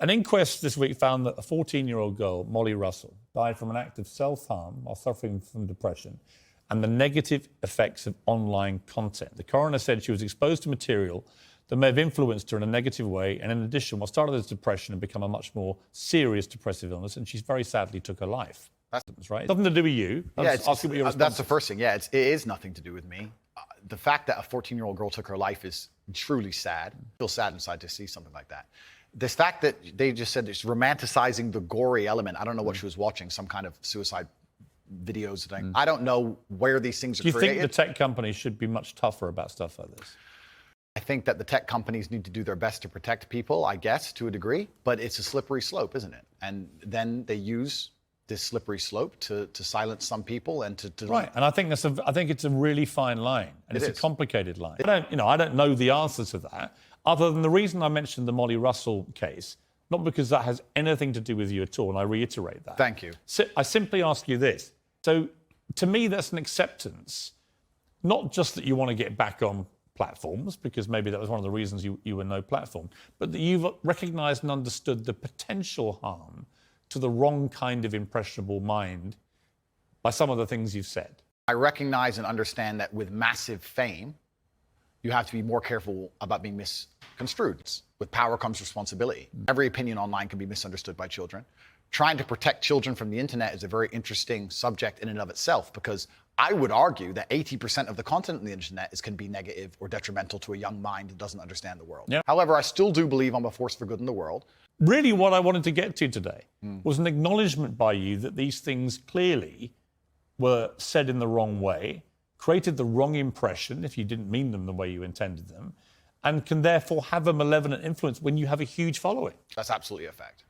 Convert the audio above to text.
An inquest this week found that a 14-year-old girl, Molly Russell, died from an act of self-harm while suffering from depression and the negative effects of online content. The coroner said she was exposed to material that may have influenced her in a negative way, and in addition, what started as depression had become a much more serious depressive illness, and she very sadly took her life. That's right. Nothing to do with you. That's the first thing. Yeah, it is nothing to do with me. The fact that a 14-year-old girl took her life is truly sad. I feel sad inside to see something like that. This fact that they just said it's romanticizing the gory element. I don't know what she was watching, some kind of suicide videos thing. I don't know where these things are created. Do you think the tech companies should be much tougher about stuff like this? I think that the tech companies need to do their best to protect people, I guess, to a degree. But it's a slippery slope, isn't it? And then they use this slippery slope to silence some people and to right. And I think it's a really fine line, and it's a complicated line. I don't know the answer to that, other than the reason I mentioned the Molly Russell case, not because that has anything to do with you at all, and I reiterate that. Thank you. So I simply ask you this. So to me, that's an acceptance, not just that you want to get back on platforms, because maybe that was one of the reasons you were no platform, but that you've recognised and understood the potential harm to the wrong kind of impressionable mind by some of the things you've said. I recognize and understand that with massive fame, you have to be more careful about being misconstrued. With power comes responsibility. Every opinion online can be misunderstood by children. Trying to protect children from the internet is a very interesting subject in and of itself, because I would argue that 80% of the content on the internet can be negative or detrimental to a young mind that doesn't understand the world. Yep. However, I still do believe I'm a force for good in the world. Really, what I wanted to get to today was an acknowledgement by you that these things clearly were said in the wrong way, created the wrong impression if you didn't mean them the way you intended them, and can therefore have a malevolent influence when you have a huge following. That's absolutely a fact.